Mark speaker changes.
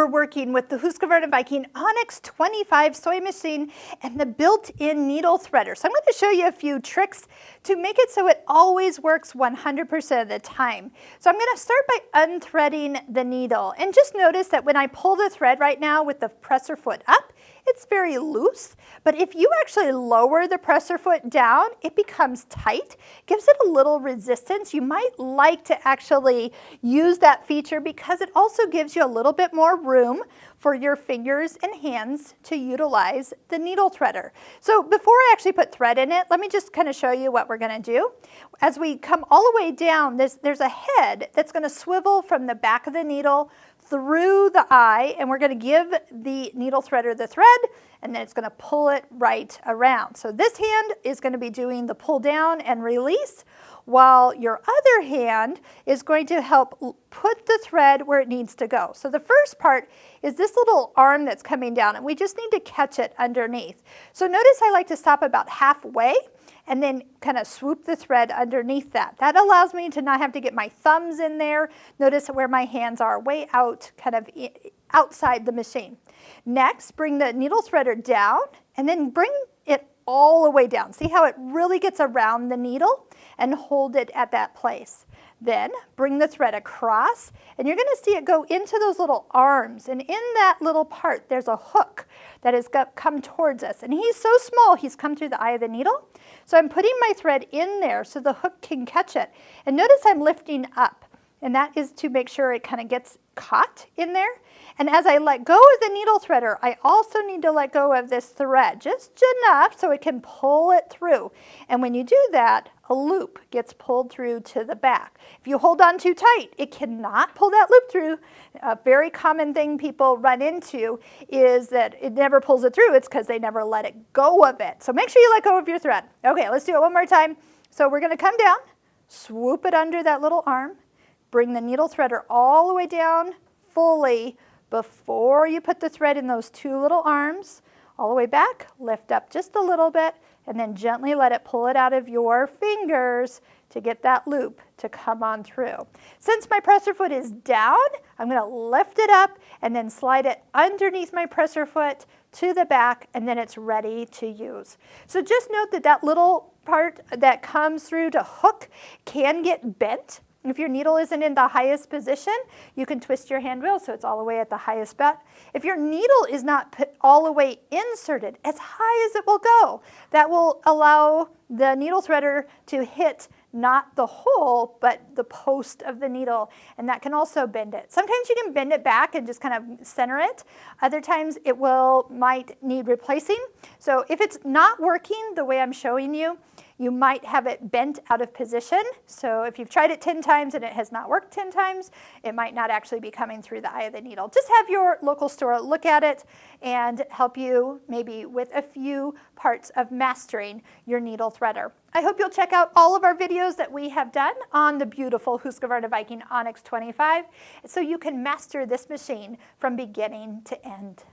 Speaker 1: We're working with the Husqvarna Viking Onyx 25 sewing machine and the built-in needle threader. So I'm going to show you a few tricks to make it so it always works 100% of the time. So I'm going to start by unthreading the needle, and just notice that when I pull the thread right now with the presser foot up, it's very loose, but if you actually lower the presser foot down, it becomes tight, gives it a little resistance. You might like to actually use that feature because it also gives you a little bit more room for your fingers and hands to utilize the needle threader. So before I actually put thread in it, let me just kind of show you what we're going to do. As we come all the way down, there's a head that's going to swivel from the back of the needle through the eye, and we're going to give the needle threader the thread, and then it's going to pull it right around. So this hand is going to be doing the pull down and release, while your other hand is going to help put the thread where it needs to go. So the first part is this little arm that's coming down, and we just need to catch it underneath. So notice I like to stop about halfway and then kind of swoop the thread underneath that. That allows me to not have to get my thumbs in there. Notice where my hands are, way out, kind of outside the machine. Next, bring the needle threader down and then bring it all the way down. See how it really gets around the needle, and hold it at that place. Then bring the thread across, and you're going to see it go into those little arms, and in that little part there's a hook that has come towards us, and he's so small he's come through the eye of the needle. So I'm putting my thread in there so the hook can catch it, and notice I'm lifting up, and that is to make sure it kind of gets caught in there. And as I let go of the needle threader, I also need to let go of this thread just enough so it can pull it through. And when you do that, a loop gets pulled through to the back. If you hold on too tight, it cannot pull that loop through. A very common thing people run into is that it never pulls it through. It's because they never let it go of it. So make sure you let go of your thread. Okay, let's do it one more time. So we're going to come down, swoop it under that little arm, bring the needle threader all the way down fully before you put the thread in those two little arms, all the way back, lift up just a little bit, and then gently let it pull it out of your fingers to get that loop to come on through. Since my presser foot is down, I'm going to lift it up and then slide it underneath my presser foot to the back, and then it's ready to use. So just note that that little part that comes through to hook can get bent. If your needle isn't in the highest position, you can twist your hand wheel so it's all the way at the highest bet. If your needle is not put all the way inserted, as high as it will go, that will allow the needle threader to hit not the hole, but the post of the needle, and that can also bend it. Sometimes you can bend it back and just kind of center it. Other times it might need replacing. So if it's not working the way I'm showing you, you might have it bent out of position. So if you've tried it 10 times and it has not worked 10 times, it might not actually be coming through the eye of the needle. Just have your local store look at it and help you maybe with a few parts of mastering your needle threader. I hope you'll check out all of our videos that we have done on the beautiful Husqvarna Viking Onyx 25 so you can master this machine from beginning to end.